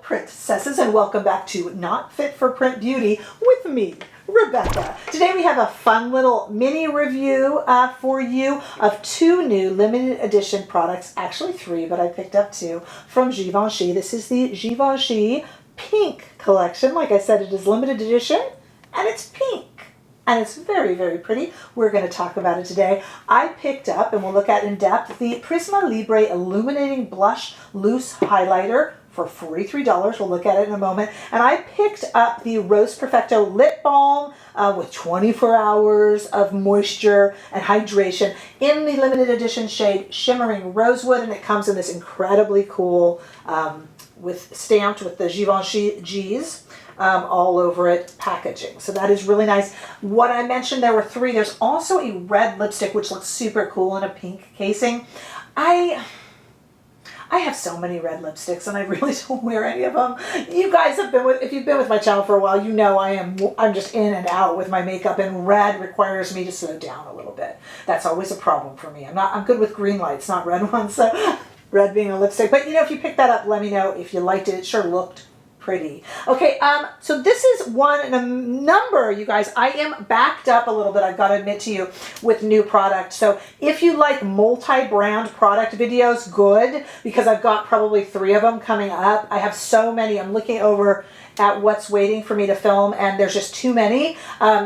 Princesses, and welcome back to Not Fit for Print Beauty with me, Rebecca. Today we have a fun little mini review for you of two new limited edition products, actually three, but I picked up two from Givenchy. This is the Givenchy Pink collection. Like I said, it is limited edition and it's pink. And it's very, very pretty. We're going to talk about it today. I picked up, and we'll look at in depth, the Prisme Libre Illuminating Blush Loose Highlighter for $43. We'll look at it in a moment. And I picked up the Rose Perfecto Lip Balm with 24 hours of moisture and hydration in the limited edition shade Shimmering Rosewood. And it comes in this incredibly cool, stamped with the Givenchy G's. All over it packaging. So that is really nice. What I mentioned, there were three. There's also a red lipstick, which looks super cool in a pink casing. I have so many red lipsticks and I really don't wear any of them. You guys have been with, if you've been with my channel for a while, you know I'm just in and out with my makeup, and red requires me to slow down a little bit. That's always a problem for me. I'm good with green lights, not red ones. So red being a lipstick. But you know, if you picked that up, let me know if you liked it. It sure looked pretty. Okay, so this is one in a number, you guys. I am backed up a little bit, I've got to admit to you, with new product. So if you like multi-brand product videos, good, because I've got probably three of them coming up. I have so many. I'm looking over at what's waiting for me to film, and there's just too many.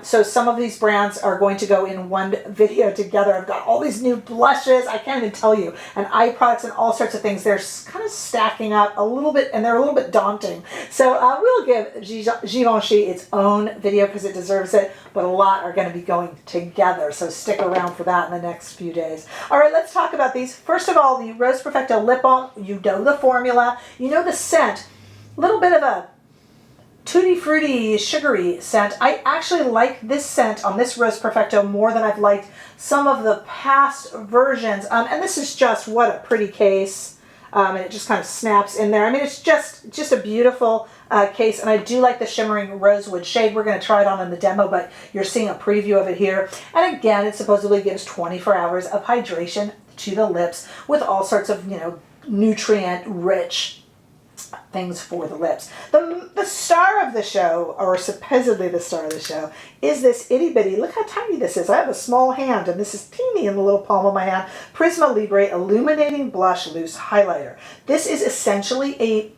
So some of these brands are going to go in one video together. I've got all these new blushes, I can't even tell you, and eye products and all sorts of things. They're kind of stacking up a little bit, and they're a little bit daunting. So we'll give Givenchy its own video because it deserves it, but a lot are going to be going together. So stick around for that in the next few days. All right, let's talk about these. First of all, the Rose Perfecto Lip Balm. You know the formula, you know the scent. A little bit of a tutti fruity, sugary scent. I actually like this scent on this Rose Perfecto more than I've liked some of the past versions. And this is just, what a pretty case. And it just kind of snaps in there. I mean, it's just a beautiful case. And I do like the Shimmering Rosewood shade. We're going to try it on in the demo, but you're seeing a preview of it here. And again, it supposedly gives 24 hours of hydration to the lips with all sorts of, you know, nutrient-rich things for the lips. The star of the show, or supposedly the star of the show, is this itty bitty. Look how tiny this is. I have a small hand, and this is teeny in the little palm of my hand. Prisme Libre Illuminating Blush Loose Highlighter. This is essentially a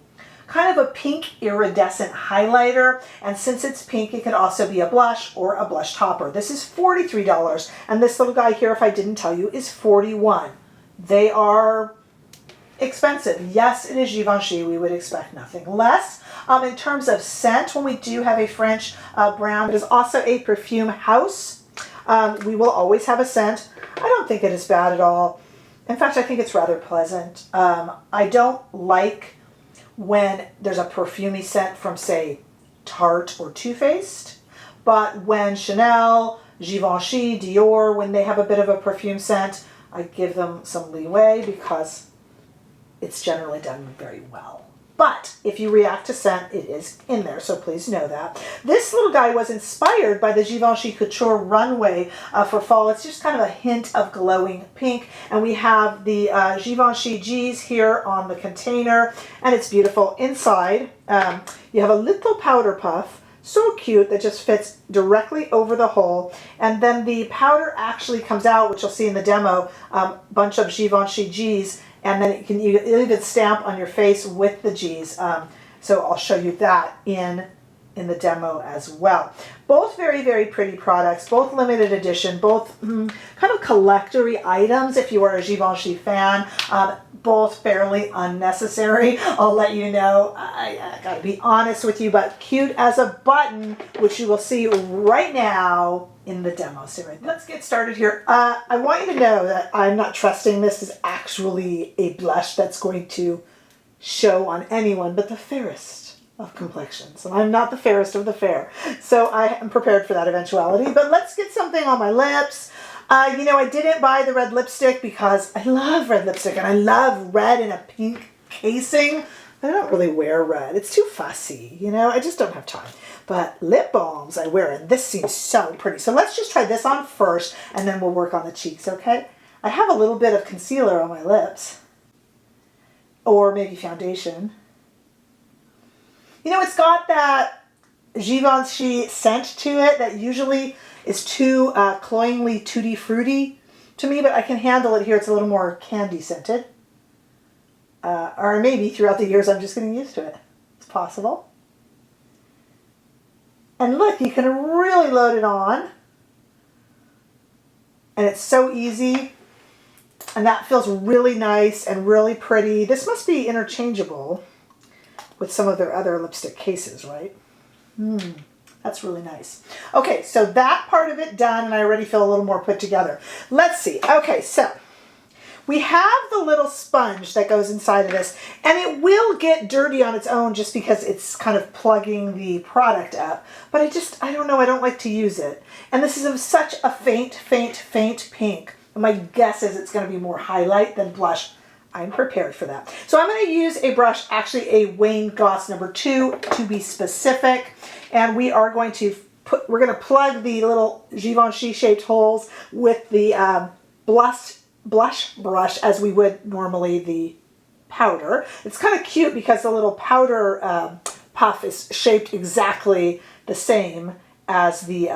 kind of a pink iridescent highlighter, and since it's pink, it could also be a blush or a blush topper. This is $43, and this little guy here, if I didn't tell you, is $41. They are expensive. Yes, it is Givenchy. We would expect nothing less. In terms of scent, when we do have a French brand, it is also a perfume house. We will always have a scent. I don't think it is bad at all. In fact, I think it's rather pleasant. I don't like when there's a perfumey scent from, say, Tarte or Too Faced, but when Chanel, Givenchy, Dior, when they have a bit of a perfume scent, I give them some leeway because it's generally done very well. But if you react to scent, it is in there, so please know that. This little guy was inspired by the Givenchy Couture Runway for fall. It's just kind of a hint of glowing pink. And we have the Givenchy G's here on the container, and it's beautiful. Inside, you have a little powder puff, so cute, that just fits directly over the hole. And then the powder actually comes out, which you'll see in the demo, bunch of Givenchy G's. And then you even stamp on your face with the G's. So I'll show you that in the demo as well. Both very, very pretty products, both limited edition, both kind of collectory items if you are a Givenchy fan. Both fairly unnecessary. I'll let you know. I gotta be honest with you, but cute as a button, which you will see right now in the demo. So right, let's get started here. I want you to know that I'm not trusting this is actually a blush that's going to show on anyone but the fairest of complexions. And I'm not the fairest of the fair. So I am prepared for that eventuality. But let's get something on my lips. You know, I didn't buy the red lipstick because I love red lipstick and I love red in a pink casing. I don't really wear red. It's too fussy, you know, I just don't have time. But lip balms I wear, and this seems so pretty. So let's just try this on first, and then we'll work on the cheeks, okay? I have a little bit of concealer on my lips, or maybe foundation. You know, it's got that Givenchy scent to it that usually is too cloyingly tutti fruity to me, but I can handle it here. It's a little more candy scented. Or maybe throughout the years I'm just getting used to it. It's possible. And look, you can really load it on. And it's so easy. And that feels really nice and really pretty. This must be interchangeable with some of their other lipstick cases, right? That's really nice. Okay, so that part of it done, and I already feel a little more put together. Let's see. Okay, so we have the little sponge that goes inside of this, and it will get dirty on its own just because it's kind of plugging the product up. But I don't know, I don't like to use it. And this is such a faint, faint, faint pink. And my guess is it's going to be more highlight than blush. I'm prepared for that. So I'm going to use a brush, actually a Wayne Gloss number 2 to be specific. And we are going to we're going to plug the little Givenchy shaped holes with the blush brush as we would normally the powder. It's kind of cute because the little powder puff is shaped exactly the same as the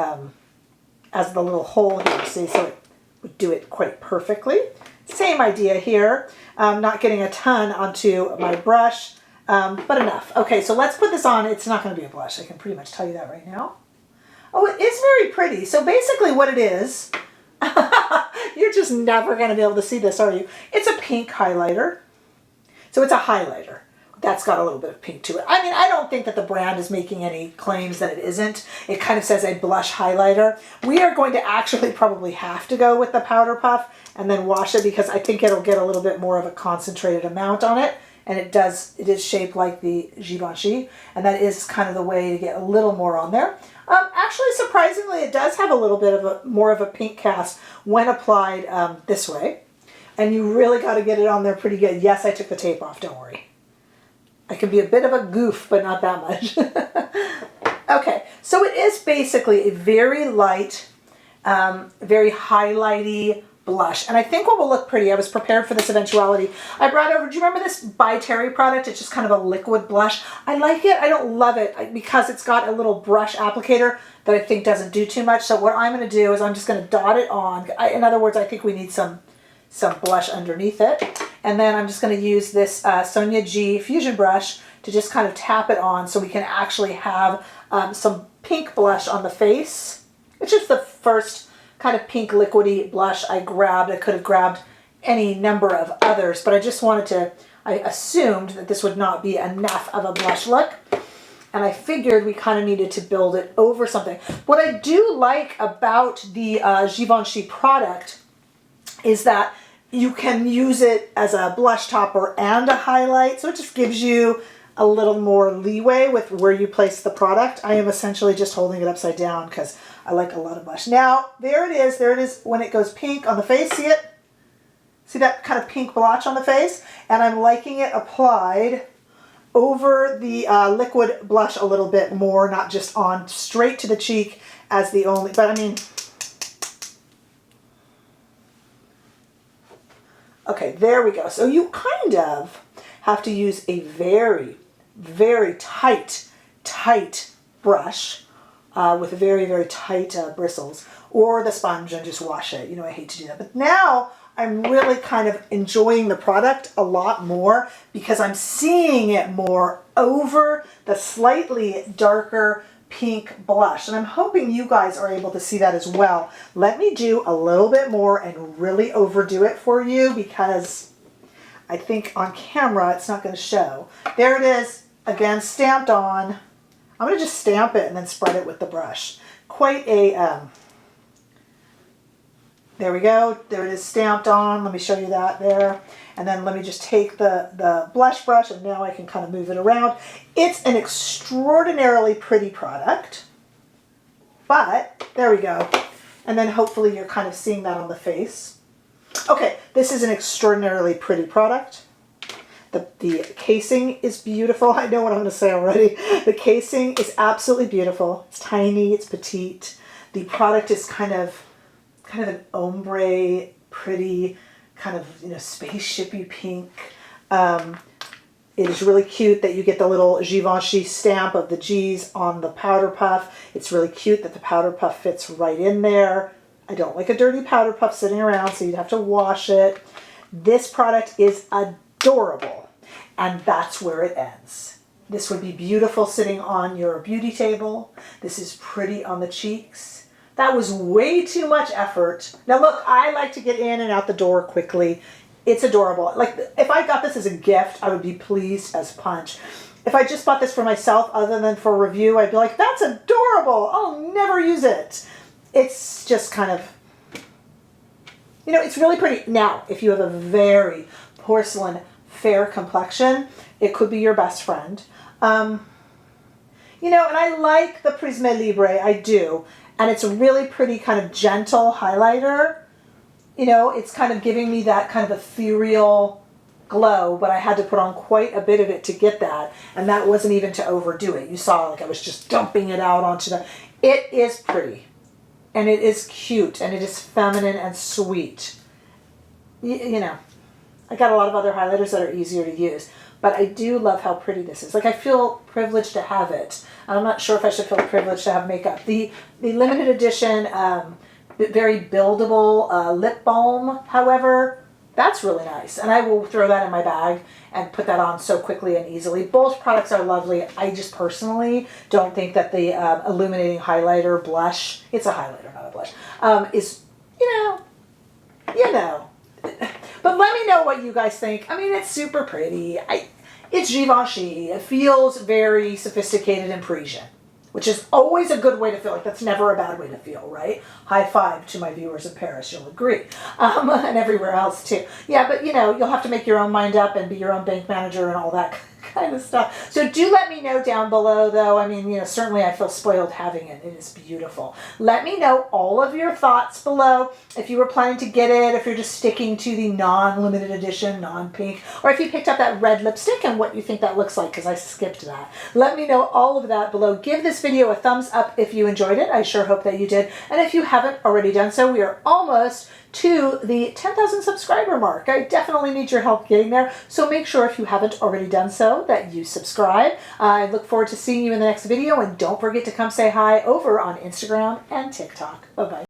little hole here. See, so it would do it quite perfectly. Same idea here. Not getting a ton onto my brush, but enough. Okay, so let's put this on. It's not going to be a blush. I can pretty much tell you that right now. Oh, it is very pretty. So basically what it is, you're just never going to be able to see this, are you? It's a pink highlighter. So it's a highlighter. That's got a little bit of pink to it. I mean, I don't think that the brand is making any claims that it isn't. It kind of says a blush highlighter. We are going to actually probably have to go with the powder puff and then wash it because I think it'll get a little bit more of a concentrated amount on it. And it is shaped like the Givenchy. And that is kind of the way to get a little more on there. Actually, surprisingly, it does have a little bit of more of a pink cast when applied this way. And you really got to get it on there pretty good. Yes, I took the tape off, don't worry. I can be a bit of a goof, but not that much. Okay, so it is basically a very light, very highlighty blush. And I think what will look pretty, I was prepared for this eventuality. I brought over, do you remember this By Terry product? It's just kind of a liquid blush. I like it. I don't love it because it's got a little brush applicator that I think doesn't do too much. So what I'm going to do is I'm just going to dot it on. In other words, I think we need some blush underneath it. And then I'm just going to use this Sonia G Fusion brush to just kind of tap it on so we can actually have some pink blush on the face. It's just the first kind of pink liquidy blush I grabbed. I could have grabbed any number of others, but I just wanted to, I assumed that this would not be enough of a blush look. And I figured we kind of needed to build it over something. What I do like about the Givenchy product is that you can use it as a blush topper and a highlight. So it just gives you a little more leeway with where you place the product. I am essentially just holding it upside down because I like a lot of blush. Now, there it is. There it is when it goes pink on the face. See it? See that kind of pink blotch on the face? And I'm liking it applied over the liquid blush a little bit more, not just on straight to the cheek as the only, but I mean, okay, there we go. So you kind of have to use a very, very tight brush with very, very tight bristles, or the sponge and just wash it. You know, I hate to do that. But now I'm really kind of enjoying the product a lot more because I'm seeing it more over the slightly darker pink blush. And I'm hoping you guys are able to see that as well. Let me do a little bit more and really overdo it for you because I think on camera it's not going to show. There it is, again, stamped on. I'm going to just stamp it and then spread it with the brush. Quite a, there we go. There it is stamped on. Let me show you that there. And then let me just take the blush brush and now I can kind of move it around. It's an extraordinarily pretty product, but there we go. And then hopefully you're kind of seeing that on the face. Okay, this is an extraordinarily pretty product. The casing is beautiful. I know what I'm going to say already. The casing is absolutely beautiful. It's tiny, it's petite. The product is kind of an ombre, pretty, kind of, you know, spaceshipy pink. It is really cute that you get the little Givenchy stamp of the G's on the powder puff. It's really cute that the powder puff fits right in there. I don't like a dirty powder puff sitting around, so you'd have to wash it. This product is adorable, and that's where it ends. This would be beautiful sitting on your beauty table. This is pretty on the cheeks. That was way too much effort. Now look, I like to get in and out the door quickly. It's adorable. Like, if I got this as a gift, I would be pleased as punch. If I just bought this for myself, other than for review, I'd be like, that's adorable. I'll never use it. It's just kind of, you know, it's really pretty. Now, if you have a very porcelain fair complexion, it could be your best friend. You know, and I like the Prisme Libre, I do. And it's a really pretty kind of gentle highlighter. You know, it's kind of giving me that kind of ethereal glow, but I had to put on quite a bit of it to get that. And that wasn't even to overdo it. You saw, like, I was just dumping it out onto the... It is pretty. And it is cute. And it is feminine and sweet. You know, I got a lot of other highlighters that are easier to use. But I do love how pretty this is. Like, I feel privileged to have it. I'm not sure if I should feel privileged to have makeup. The limited edition... very buildable lip balm, however, that's really nice. And I will throw that in my bag and put that on so quickly and easily. Both products are lovely. I just personally don't think that the Illuminating highlighter blush, it's a highlighter, not a blush, is, you know. But let me know what you guys think. I mean, it's super pretty. It's Givenchy. It feels very sophisticated and Parisian, which is always a good way to feel. Like, that's never a bad way to feel, right? High five to my viewers in Paris, you'll agree. And everywhere else too. Yeah, but you know, you'll have to make your own mind up and be your own bank manager and all that kind of stuff. So do let me know down below though. I mean, you know, certainly I feel spoiled having it. It is beautiful. Let me know all of your thoughts below. If you were planning to get it, if you're just sticking to the non-limited edition, non-pink, or if you picked up that red lipstick and what you think that looks like, because I skipped that. Let me know all of that below. Give this video a thumbs up if you enjoyed it. I sure hope that you did. And if you haven't already done so, we are almost to the 10,000 subscriber mark. I definitely need your help getting there. So make sure, if you haven't already done so, that you subscribe. I look forward to seeing you in the next video, and don't forget to come say hi over on Instagram and TikTok. Bye-bye.